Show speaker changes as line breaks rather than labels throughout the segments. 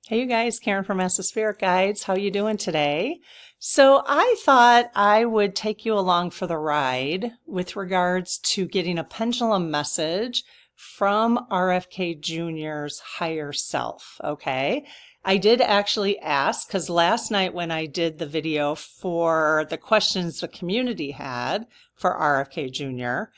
Hey you guys, Karen from Master Spirit Guides. How you doing today? So I thought I would take you along for the ride with regards to getting a pendulum message from RFK Jr.'s higher self, okay? I did actually ask, because last night when I did the video for the questions the community had for RFK Jr.,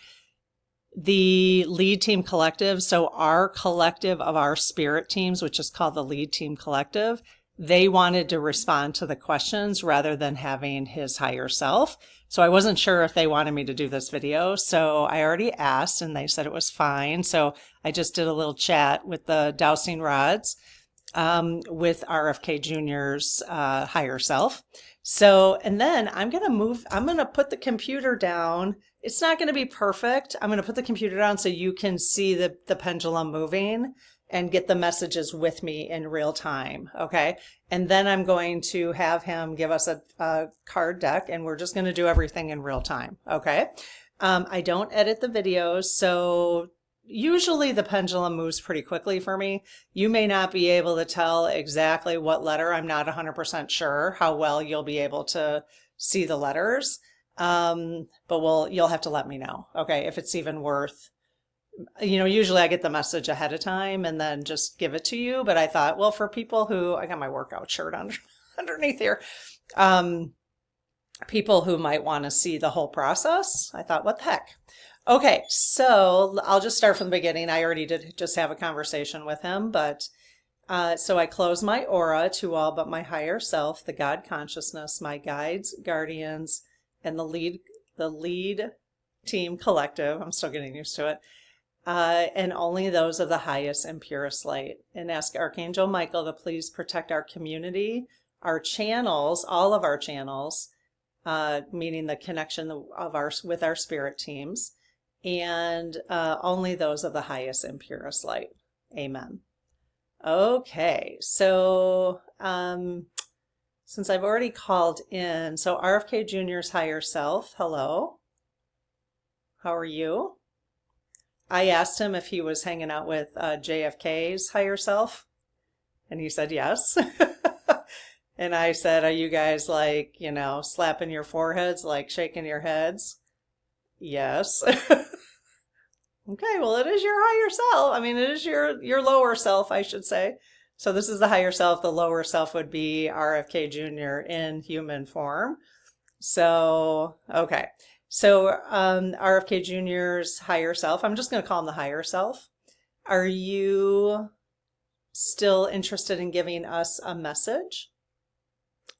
the lead team collective, so our collective of our spirit teams, which is called the lead team collective, they wanted to respond to the questions rather than having his higher self. So I wasn't sure if they wanted me to do this video. So I already asked and they said it was fine. So I just did a little chat with the dowsing rods with RFK Jr.'s higher self. So, and then I'm going to put the computer down. It's not going to be perfect. I'm going to put the computer down so you can see the pendulum moving and get the messages with me in real time. Okay. And then I'm going to have him give us a card deck and we're just going to do everything in real time. Okay. I don't edit the videos, so usually the pendulum moves pretty quickly for me. You may not be able to tell exactly what letter. I'm not 100% sure how well you'll be able to see the letters. But you'll have to let me know, okay, if it's even worth, usually I get the message ahead of time and then just give it to you. But I thought, well, for people who, I got my workout shirt on underneath here, people who might want to see the whole process, I thought, what the heck? Okay, so I'll just start from the beginning. I already did just have a conversation with him, but so I close my aura to all but my higher self, the God consciousness, my guides, guardians, and the lead team collective. I'm still getting used to it. And only those of the highest and purest light. And ask Archangel Michael to please protect our community, our channels, all of our channels, meaning the connection with our spirit teams, and only those of the highest and purest light. Amen. Okay, so since I've already called in, so RFK Jr.'s higher self, hello. How are you? I asked him if he was hanging out with JFK's higher self, and he said yes. And I said, are you guys like, slapping your foreheads, like shaking your heads? Yes. Okay, well, it is your higher self. I mean, it is your lower self, I should say. So this is the higher self. The lower self would be RFK Jr. in human form. So, okay. So RFK Jr.'s higher self, I'm just going to call him the higher self. Are you still interested in giving us a message?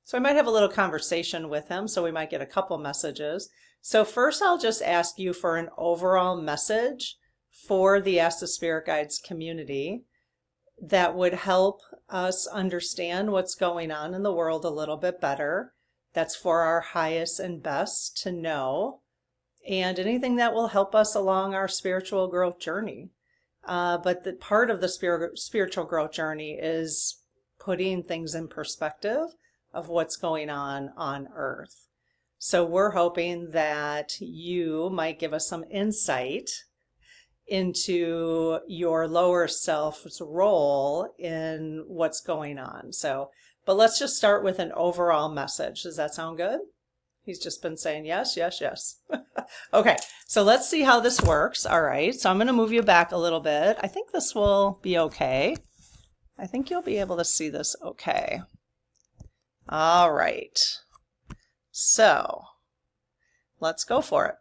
So I might have a little conversation with him, so we might get a couple messages. So first, I'll just ask you for an overall message for the Ask the Spirit Guides community that would help us understand what's going on in the world a little bit better. That's for our highest and best to know, and anything that will help us along our spiritual growth journey. But the part of the spiritual growth journey is putting things in perspective of what's going on Earth. So we're hoping that you might give us some insight into your lower self's role in what's going on. So, but let's just start with an overall message. Does that sound good? He's just been saying yes, yes, yes. Okay, so let's see how this works. All right, so I'm going to move you back a little bit. I think this will be okay. I think you'll be able to see this okay. All right, so let's go for it.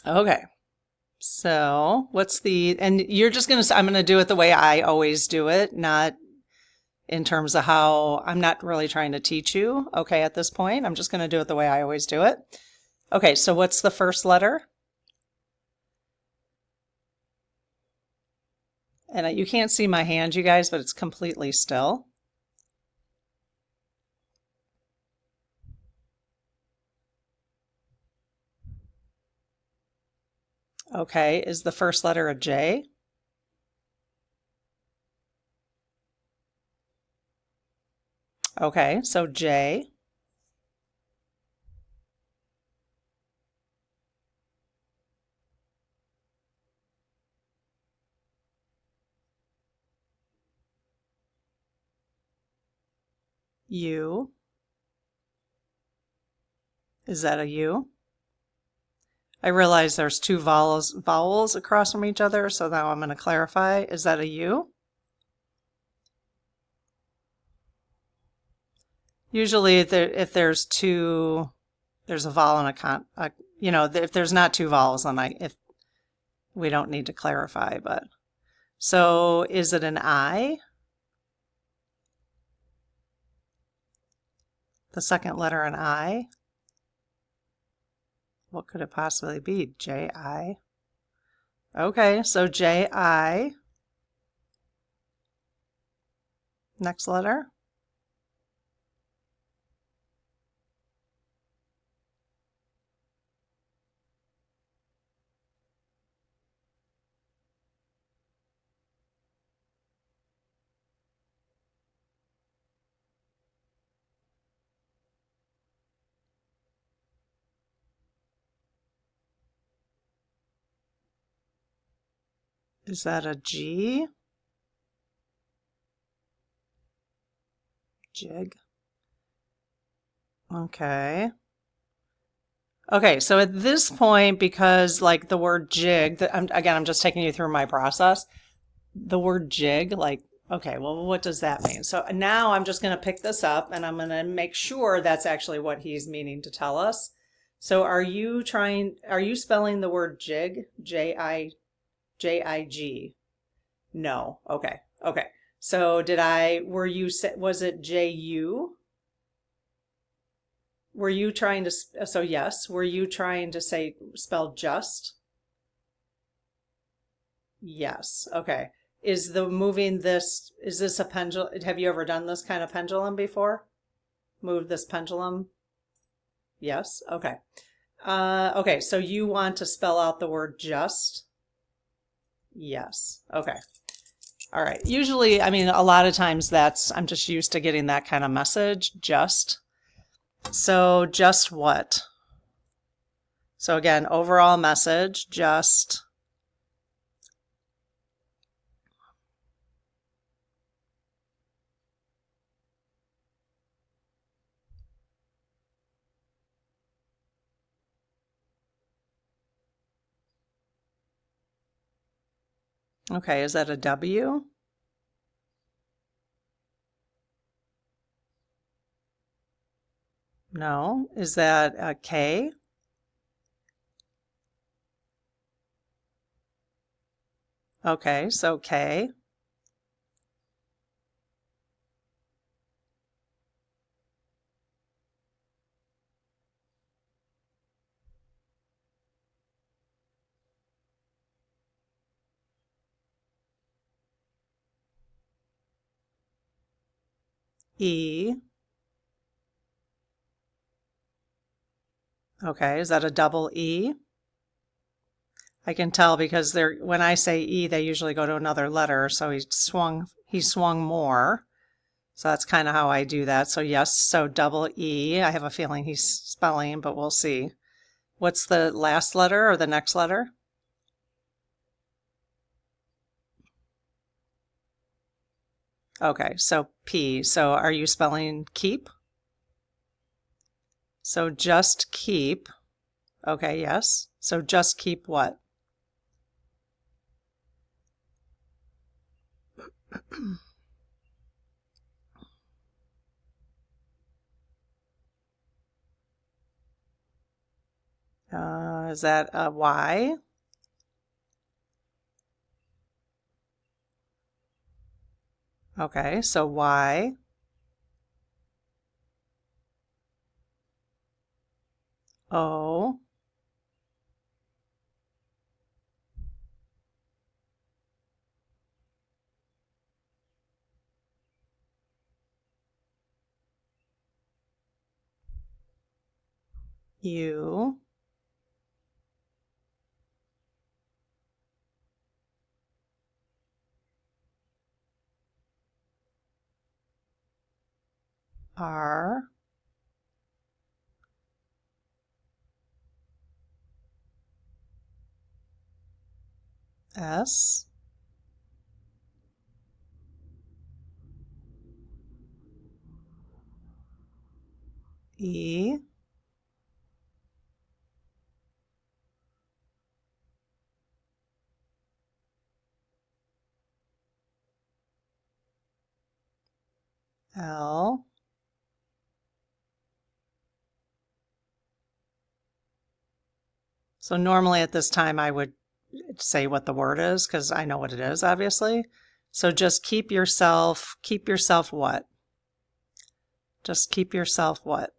Okay, so and you're just going to, I'm going to do it the way I always do it, not in terms of how, I'm not really trying to teach you, okay, at this point. I'm just going to do it the way I always do it. Okay, so what's the first letter? And you can't see my hand, you guys, but it's completely still. Okay, is the first letter a J? Okay, so J. U. Is that a U? I realize there's two vowels across from each other, so now I'm going to clarify. Is that a U? Usually if there's two, there's a vowel and if there's not two vowels, then if we don't need to clarify, but. So is it an I? The second letter an I? What could it possibly be? J-I? Okay, so J-I. Next letter. Is that a G? Jig. Okay. Okay, so at this point, because like the word jig, I'm just taking you through my process. The word jig, like, okay, well, what does that mean? So now I'm just going to pick this up and I'm going to make sure that's actually what he's meaning to tell us. So are you spelling the word jig? J-I-G? No. Okay. Okay. So was it J-U? Were you trying to, so yes, were you trying to spell just? Yes. Okay. Is this a pendulum? Have you ever done this kind of pendulum before? Move this pendulum? Yes. Okay. Okay. So you want to spell out the word just? Yes. Okay. All right. Usually, I mean, a lot of times I'm just used to getting that kind of message, just. So just what? So again, overall message, just. Okay, is that a W? No. Is that a K? Okay, so K. E. Okay, is that a double E? I can tell because when I say E, they usually go to another letter, so he swung more. So that's kind of how I do that. So yes, so double E. I have a feeling he's spelling, but we'll see. What's the last letter or the next letter? Okay, so P. So are you spelling keep? So just keep. Okay, yes. So just keep what? Is that a Y? Okay, so Y. O. U. R. S. E. L. So normally at this time I would say what the word is because I know what it is, obviously. So just keep yourself what? Just keep yourself what?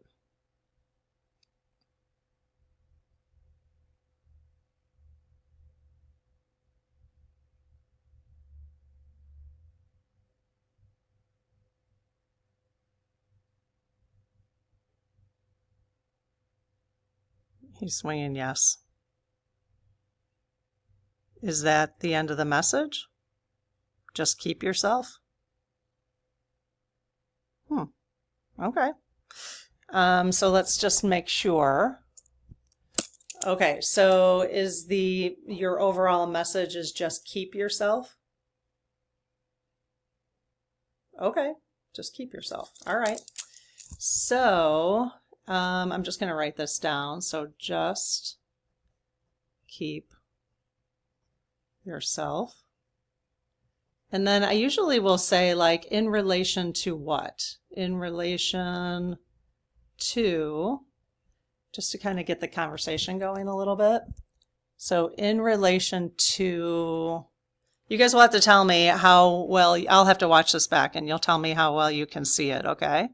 He's swinging yes. Is that the end of the message? Just keep yourself? Okay. So let's just make sure. Okay, so is your overall message is just keep yourself? Okay, just keep yourself. All right. So I'm just going to write this down. So just keep yourself. And then I usually will say like in relation to what? In relation to, just to kind of get the conversation going a little bit. So in relation to, you guys will have to tell me how well, I'll have to watch this back and you'll tell me how well you can see it, okay?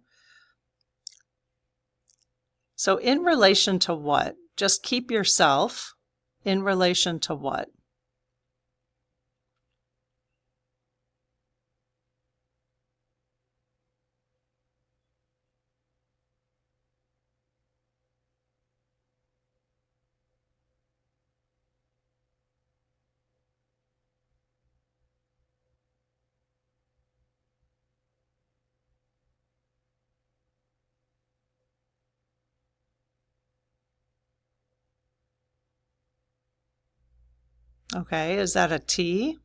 So in relation to what? Just keep yourself in relation to what? Okay, is that a T?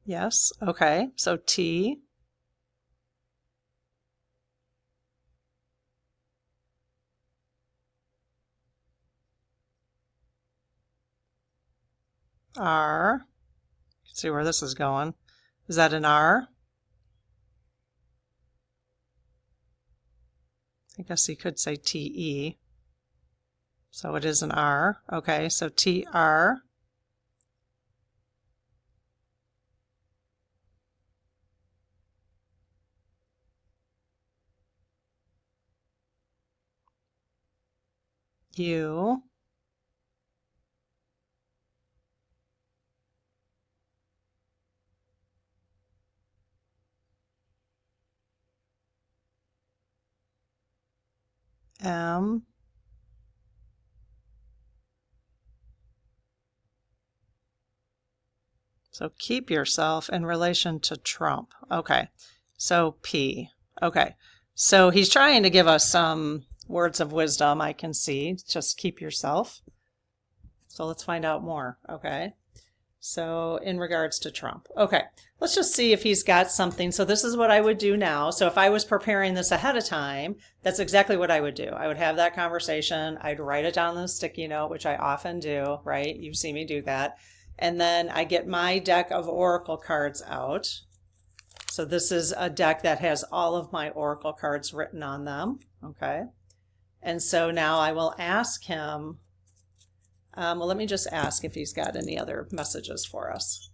Yes, okay, so T. R. See where this is going. Is that an R? I guess you could say TE. So it is an R. Okay, so TR. U. M. So keep yourself in relation to Trump. Okay, so P. Okay, so he's trying to give us some words of wisdom, I can see. Just keep yourself. So let's find out more. Okay, so in regards to Trump. Okay, let's just see if he's got something. So this is what I would do now. So if I was preparing this ahead of time, that's exactly what I would do. I would have that conversation. I'd write it down on a sticky note, which I often do, right? You see me do that. And then I get my deck of oracle cards out. So this is a deck that has all of my oracle cards written on them. Okay. And so now I will ask him, well, let me just ask if he's got any other messages for us.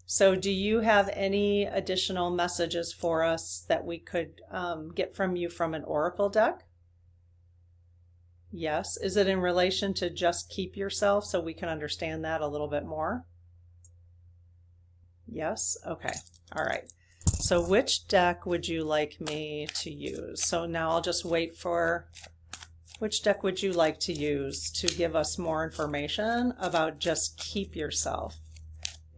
So do you have any additional messages for us that we could get from you from an oracle deck? Yes. Is it in relation to just keep yourself so we can understand that a little bit more? Yes. Okay. All right. So which deck would you like me to use? So now I'll just wait for, which deck would you like to use to give us more information about just keep yourself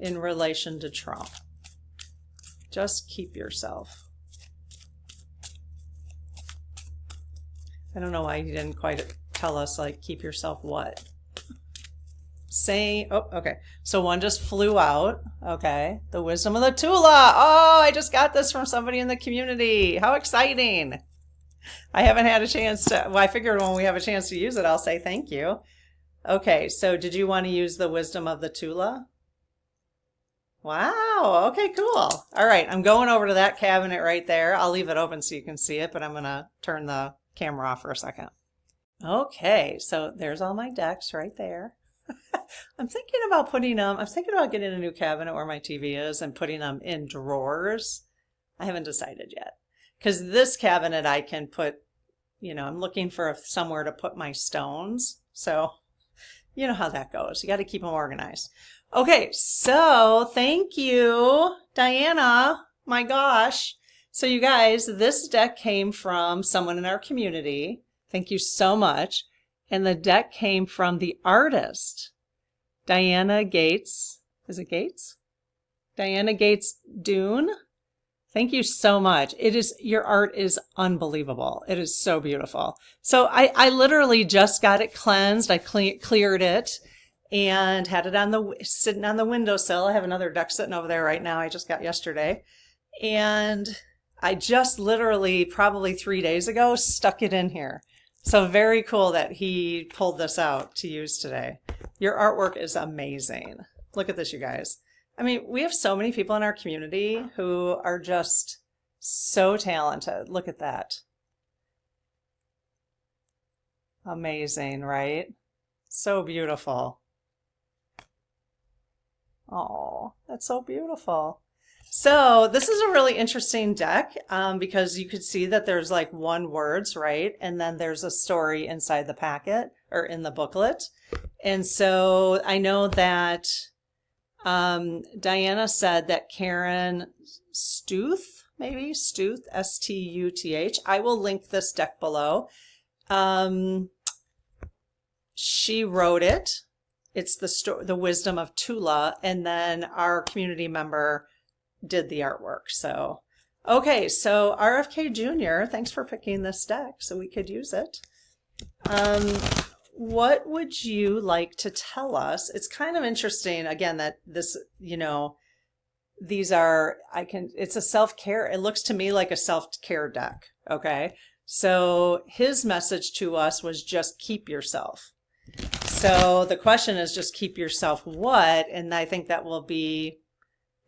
in relation to Trump? Just keep yourself. I don't know why he didn't quite tell us, like, keep yourself what? saying, oh, okay. So one just flew out. Okay. The wisdom of the Tula. Oh, I just got this from somebody in the community. How exciting. I haven't had a chance to, well, I figured when we have a chance to use it, I'll say thank you. Okay. So did you want to use the wisdom of the Tula? Wow. Okay, cool. All right. I'm going over to that cabinet right there. I'll leave it open so you can see it, but I'm going to turn the camera off for a second. Okay. So there's all my decks right there. I'm thinking about putting them, I'm thinking about getting a new cabinet where my TV is and putting them in drawers. I haven't decided yet. Because this cabinet I can put, I'm looking for somewhere to put my stones. So, you know how that goes. You got to keep them organized. Okay, so thank you, Diana. My gosh. So you guys, this deck came from someone in our community. Thank you so much. And the deck came from the artist, Diana Gates. Is it Gates? Diana Gates Dune. Thank you so much. Your art is unbelievable. It is so beautiful. So I literally just got it cleansed. I cleared it and had it sitting on the windowsill. I have another deck sitting over there right now. I just got yesterday. And I just literally probably 3 days ago stuck it in here. So very cool that he pulled this out to use today. Your artwork is amazing. Look at this, you guys. I mean, we have so many people in our community who are just so talented. Look at that. Amazing, right? So beautiful. Oh, that's so beautiful. So this is a really interesting deck because you could see that there's like one words, right? And then there's a story inside the packet or in the booklet. And so I know that Diana said that Karen Stuth, maybe Stuth, S-T-U-T-H. I will link this deck below. She wrote it. It's the wisdom of Tula, and then our community member did the artwork. So, okay, so RFK Jr., thanks for picking this deck so we could use it. What would you like to tell us? It's kind of interesting, again, that this, these are, it's a self-care, it looks to me like a self-care deck, okay? So his message to us was just keep yourself. So the question is just keep yourself what? And I think that will be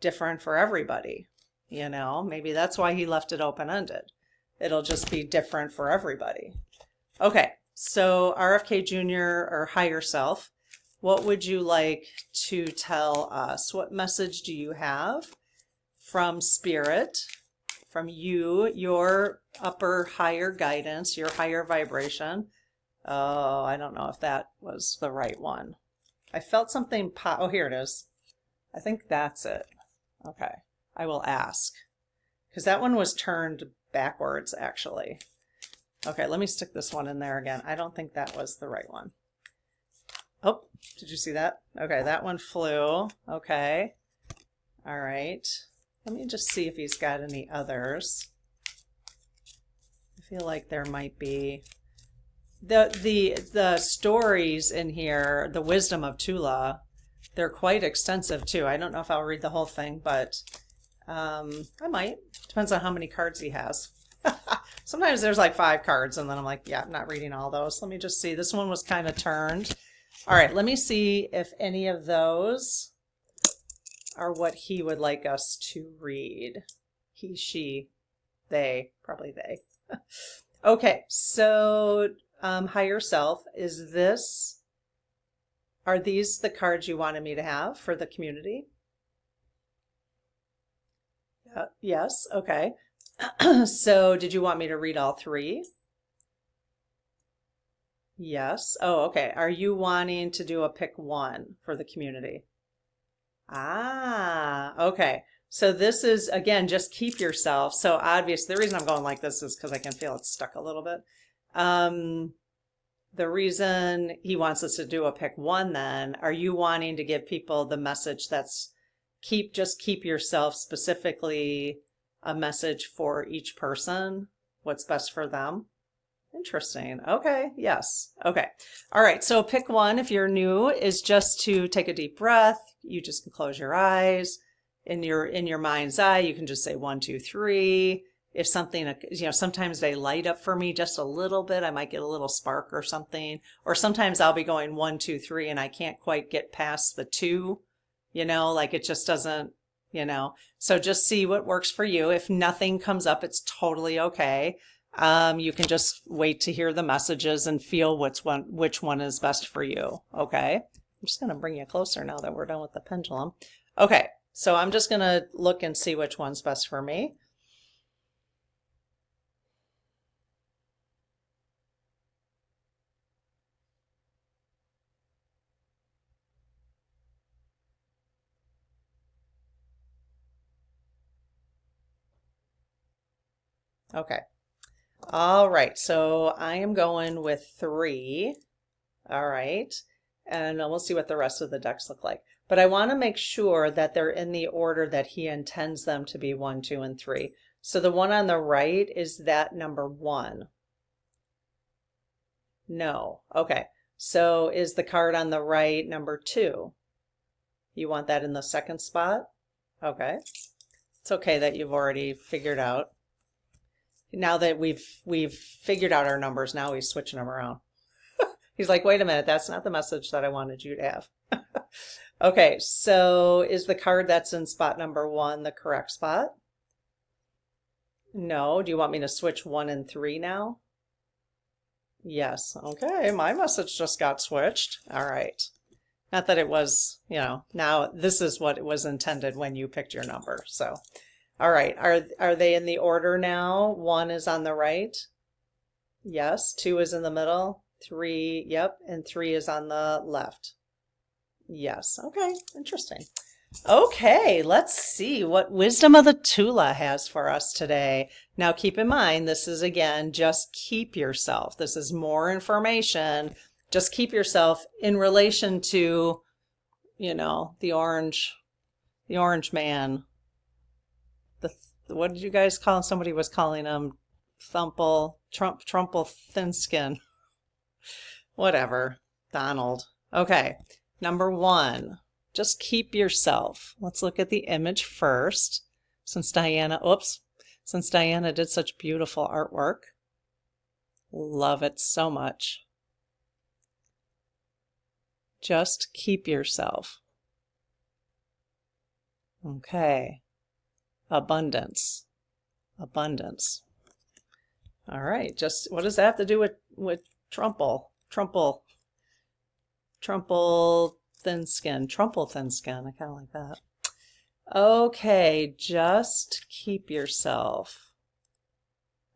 different for everybody. Maybe that's why he left it open-ended. It'll just be different for everybody. Okay, so RFK Jr. or higher self, what would you like to tell us? What message do you have from spirit, from you, your upper higher guidance, your higher vibration? Oh, I don't know if that was the right one. I felt something pop. Oh, here it is. I think that's it. Okay, I will ask. Because that one was turned backwards, actually. Okay, let me stick this one in there again. I don't think that was the right one. Oh, did you see that? Okay, that one flew. Okay. All right. Let me just see if he's got any others. I feel like there might be. The stories in here, the wisdom of Tula, they're quite extensive too. I don't know if I'll read the whole thing, but I might. Depends on how many cards he has. Sometimes there's like 5 cards and then I'm like, yeah, I'm not reading all those. Let me just see. This one was kind of turned. All right, let me see if any of those are what he would like us to read. He, she, they, probably they. Okay, so higher self, are these the cards you wanted me to have for the community? Yes, okay. So did you want me to read all 3? Yes. Oh, okay. Are you wanting to do a pick one for the community? Ah, okay. So this is, again, just keep yourself. So obvious, the reason I'm going like this is because I can feel it's stuck a little bit. The reason he wants us to do a pick one then, are you wanting to give people the message that's just keep yourself, specifically a message for each person, what's best for them? Interesting. Okay. Yes. Okay. All right. So pick one if you're new is just to take a deep breath. You just can close your eyes. In your mind's eye, you can just say 1, 2, 3. If something, sometimes they light up for me just a little bit. I might get a little spark or something. Or sometimes I'll be going 1, 2, 3 and I can't quite get past the 2, like it just doesn't, So just see what works for you. If nothing comes up, it's totally okay. You can just wait to hear the messages and feel which one is best for you. Okay. I'm just going to bring you closer now that we're done with the pendulum. Okay. So I'm just going to look and see which one's best for me. Okay. All right. So I am going with 3. All right. And we'll see what the rest of the decks look like. But I want to make sure that they're in the order that he intends them to be 1, 2, and 3. So the one on the right, is that number 1? No. Okay. So is the card on the right number 2? You want that in the second spot? Okay. It's okay that you've already figured out. Now that we've figured out our numbers, now he's switching them around. He's like, wait a minute, that's not the message that I wanted you to have. Okay, so is the card that's in spot number 1 the correct spot? No. Do you want me to switch 1 and 3 now? Yes. Okay, my message just got switched. All right. Not that it was, now this is what it was intended when you picked your number. So, all right. Are they in the order now? 1 is on the right. Yes. 2 is in the middle. 3, yep. And 3 is on the left. Yes. Okay. Interesting. Okay, let's see what Wisdom of the Tula has for us today. Now keep in mind, this is again, just keep yourself. This is more information. Just keep yourself in relation to, the orange man. What did you guys call him? Somebody was calling him Trumple Thin Skin. Whatever. Donald. Okay. Number 1, just keep yourself. Let's look at the image first. Since Diana did such beautiful artwork. Love it so much. Just keep yourself. Okay. Abundance. Abundance. All right. Just what does that have to do with Trumple thin skin. Trumple thin skin. I kind of like that. Okay. Just keep yourself.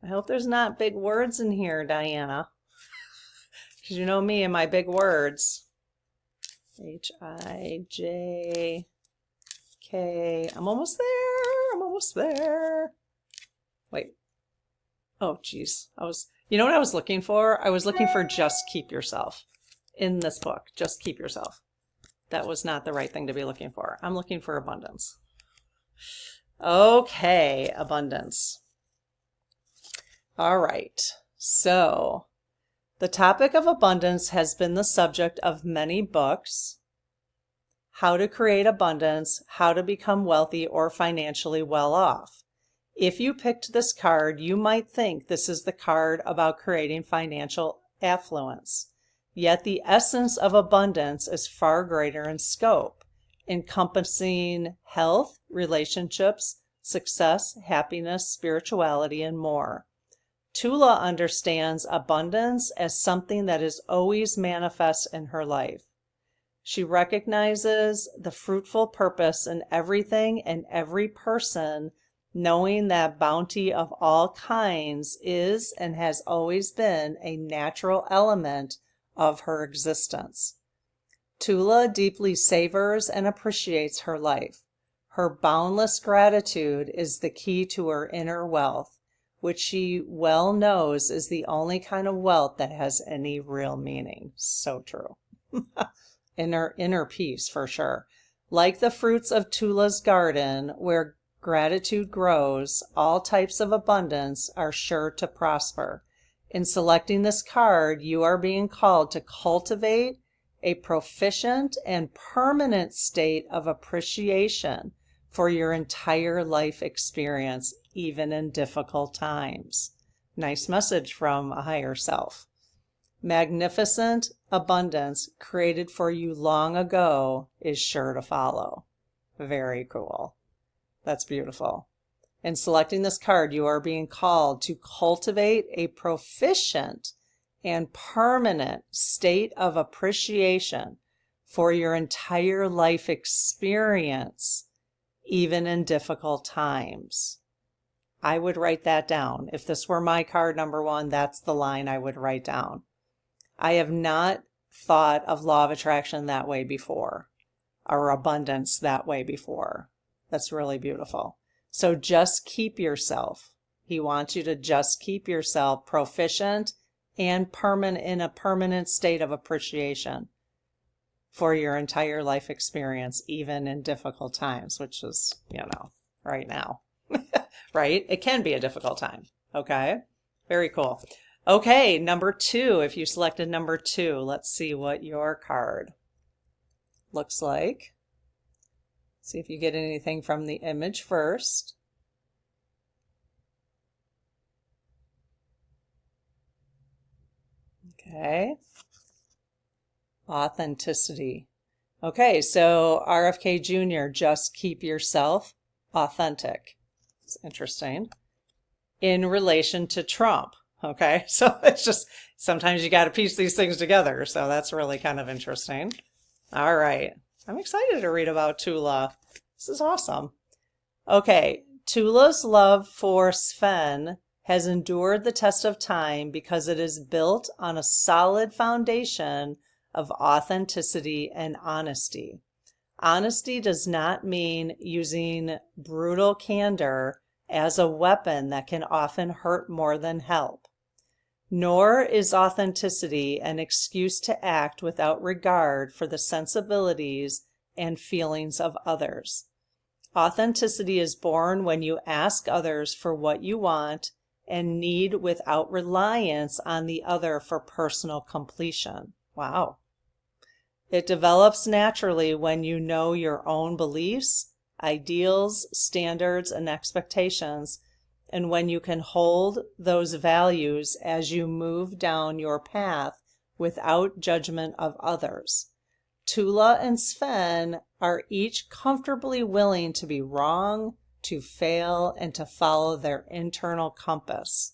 I hope there's not big words in here, Diana. Because you know me and my big words. H-I-J-K. I'm almost there. I'm almost there. Wait. Oh, geez. You know what I was looking for? I was looking for just keep yourself in this book. Just keep yourself. That was not the right thing to be looking for. I'm looking for abundance. Okay, abundance. All right. So the topic of abundance has been the subject of many books. How to create abundance, how to become wealthy or financially well off. If you picked this card, you might think this is the card about creating financial affluence. Yet the essence of abundance is far greater in scope, encompassing health, relationships, success, happiness, spirituality, and more. Tula understands abundance as something that is always manifest in her life. She recognizes the fruitful purpose in everything and every person, knowing that bounty of all kinds is and has always been a natural element of her existence. Tula deeply savors and appreciates her life. Her boundless gratitude is the key to her inner wealth, which she well knows is the only kind of wealth that has any real meaning. So true. Inner peace, for sure. Like the fruits of Tula's garden, where gratitude grows, all types of abundance are sure to prosper. In selecting this card, you are being called to cultivate a proficient and permanent state of appreciation for your entire life experience, even in difficult times. Nice message from a higher self. Magnificent abundance created for you long ago is sure to follow. Very cool. That's beautiful. In selecting this card, you are being called to cultivate a proficient and permanent state of appreciation for your entire life experience, even in difficult times. I would write that down. If this were my card number one, that's the line I would write down. I have not thought of law of attraction that way before, or abundance that way before. That's really beautiful. So just keep yourself. He wants you to just keep yourself proficient and permanent in a permanent state of appreciation for your entire life experience, even in difficult times, which is, right now, right? It can be a difficult time. Okay. Very cool. Okay. Number 2, if you selected number 2, let's see what your card looks like. See if you get anything from the image first. Okay. Authenticity. Okay, so RFK Jr., just keep yourself authentic. It's interesting. In relation to Trump. Okay, so it's just sometimes you got to piece these things together. So that's really kind of interesting. All right. I'm excited to read about Tula. This is awesome. Okay, Tula's love for Sven has endured the test of time because it is built on a solid foundation of authenticity and honesty. Honesty does not mean using brutal candor as a weapon that can often hurt more than help. Nor is authenticity an excuse to act without regard for the sensibilities and feelings of others. Authenticity is born when you ask others for what you want and need without reliance on the other for personal completion. Wow. It develops naturally when you know your own beliefs, ideals, standards, and expectations, and when you can hold those values as you move down your path without judgment of others. Tula and Sven are each comfortably willing to be wrong, to fail, and to follow their internal compass.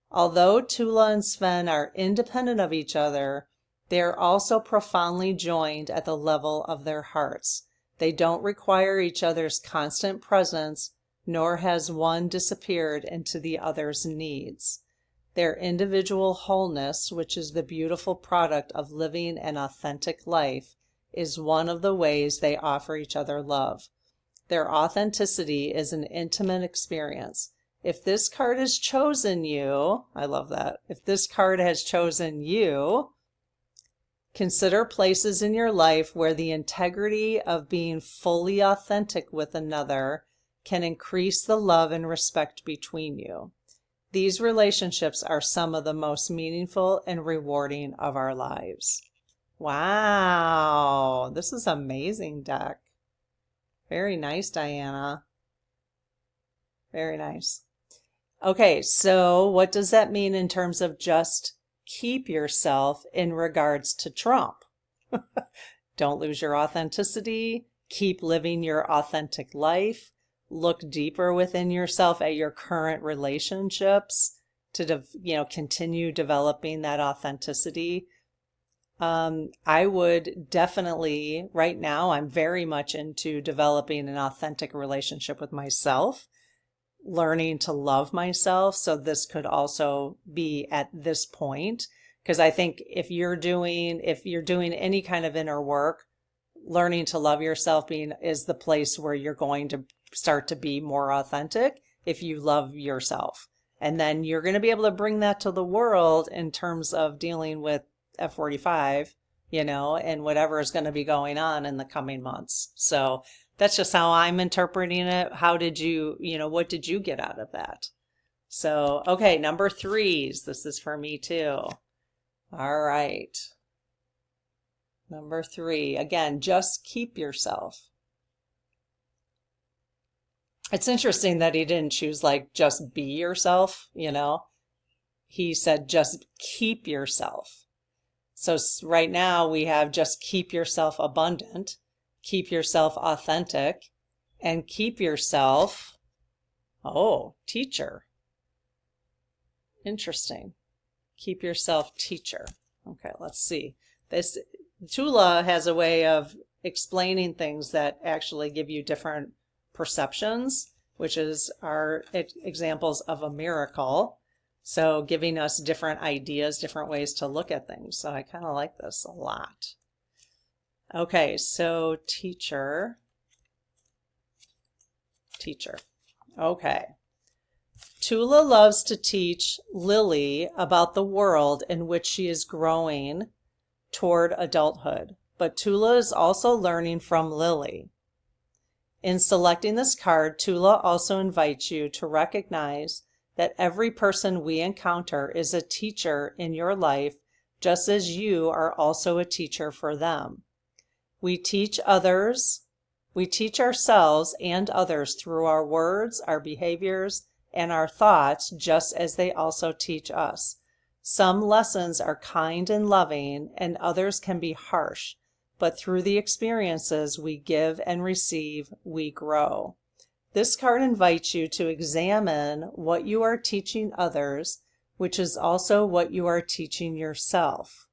Although Tula and Sven are independent of each other, they are also profoundly joined at the level of their hearts. They don't require each other's constant presence, nor has one disappeared into the other's needs. Their individual wholeness, which is the beautiful product of living an authentic life, is one of the ways they offer each other love. Their authenticity is an intimate experience. If this card has chosen you, I love that. If this card has chosen you, consider places in your life where the integrity of being fully authentic with another can increase the love and respect between you. These relationships are some of the most meaningful and rewarding of our lives. Wow, this is amazing deck. Very nice, Diana. Very nice. Okay, so what does that mean in terms of just keep yourself in regards to Trump? Don't lose your authenticity. Keep living your authentic life. Look deeper within yourself at your current relationships to, continue developing that authenticity. I would definitely, right now, I'm very much into developing an authentic relationship with myself, learning to love myself. So this could also be at this point, because I think if you're doing any kind of inner work, learning to love yourself is the place where you're going to start to be more authentic if you love yourself. And then you're going to be able to bring that to the world in terms of dealing with F45, and whatever is going to be going on in the coming months. So that's just how I'm interpreting it. How did you, what did you get out of that? So, okay, number 3s. This is for me too. All right. Number 3, again, just keep yourself. It's interesting that he didn't choose like just be yourself, He said just keep yourself. So right now we have just keep yourself abundant, keep yourself authentic, and keep yourself, teacher. Interesting. Keep yourself teacher. Okay, let's see. This Tula has a way of explaining things that actually give you different perceptions, which is our examples of a miracle. So giving us different ideas, different ways to look at things. So I kind of like this a lot. Okay, so teacher. Okay. Tula loves to teach Lily about the world in which she is growing toward adulthood, but Tula is also learning from Lily. In selecting this card, Tula also invites you to recognize that every person we encounter is a teacher in your life, just as you are also a teacher for them. We teach others, we teach ourselves and others through our words, our behaviors, and our thoughts, just as they also teach us. Some lessons are kind and loving, and others can be harsh, but through the experiences we give and receive, we grow. This card invites you to examine what you are teaching others, which is also what you are teaching yourself.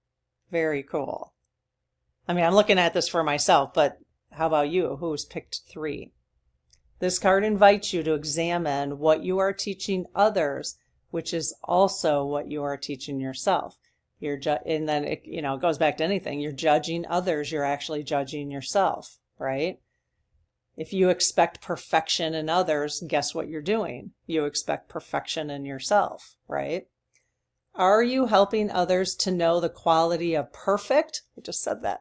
Very cool. I mean, I'm looking at this for myself, but how about you? Who's picked 3? This card invites you to examine what you are teaching others, which is also what you are teaching yourself. And then it goes back to anything. You're judging others, you're actually judging yourself, right? If you expect perfection in others, guess what you're doing? You expect perfection in yourself, right? Are you helping others to know the quality of perfect? I just said that.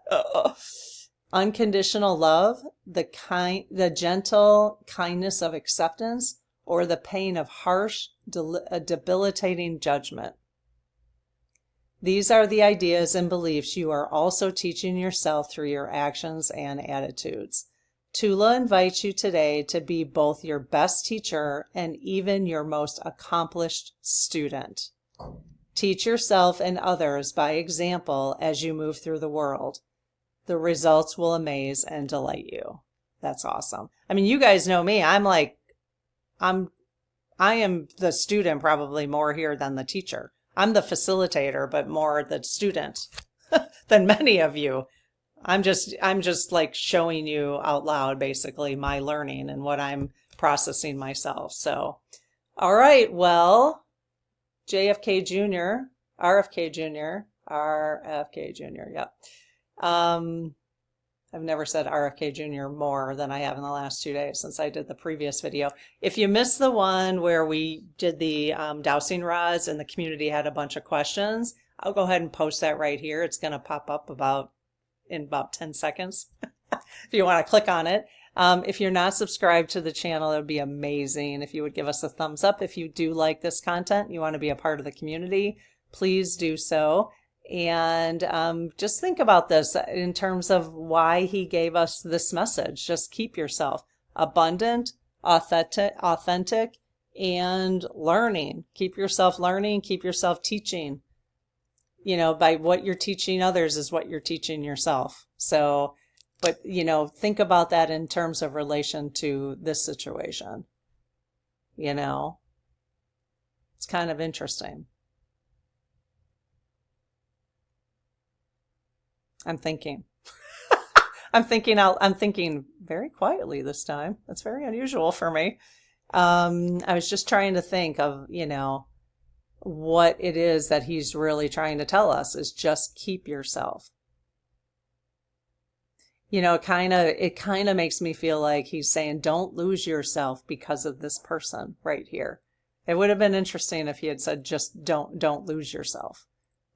Unconditional love, the gentle kindness of acceptance, or the pain of harsh, debilitating judgment? These are the ideas and beliefs you are also teaching yourself through your actions and attitudes. Tula invites you today to be both your best teacher and even your most accomplished student. Teach yourself and others by example as you move through the world. The results will amaze and delight you. That's awesome. I mean, you guys know me. I am the student probably more here than the teacher. I'm the facilitator, but more the student than many of you. I'm just like showing you out loud, basically, my learning and what I'm processing myself. So, all right, well, RFK Jr. Yep. I've never said RFK Jr. more than I have in the last 2 days since I did the previous video. If you missed the one where we did the dowsing rods and the community had a bunch of questions, I'll go ahead and post that right here. It's going to pop up in about 10 seconds if you want to click on it. If you're not subscribed to the channel, it would be amazing if you would give us a thumbs up. If you do like this content, you want to be a part of the community, please do so. And just think about this in terms of why he gave us this message. Just keep yourself abundant, authentic, and learning. Keep yourself learning, keep yourself teaching. By what you're teaching others is what you're teaching yourself. So, but, think about that in terms of relation to this situation. It's kind of interesting. I'm thinking. I'm thinking very quietly this time. That's very unusual for me. I was just trying to think of, what it is that he's really trying to tell us is just keep yourself. It kind of makes me feel like he's saying, don't lose yourself because of this person right here. It would have been interesting if he had said, just don't lose yourself.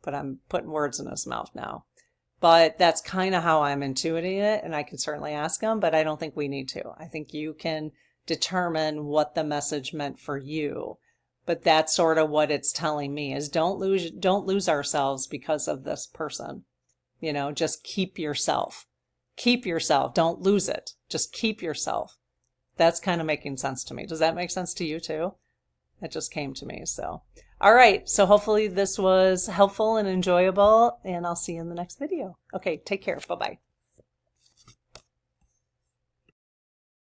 But I'm putting words in his mouth now. But that's kind of how I'm intuiting it, and I can certainly ask him, but I don't think we need to. I think you can determine what the message meant for you. But that's sort of what it's telling me is don't lose ourselves because of this person. You know, just keep yourself. Keep yourself. Don't lose it. Just keep yourself. That's kind of making sense to me. Does that make sense to you too? It just came to me. So, all right. So hopefully this was helpful and enjoyable, and I'll see you in the next video. Okay. Take care. Bye-bye.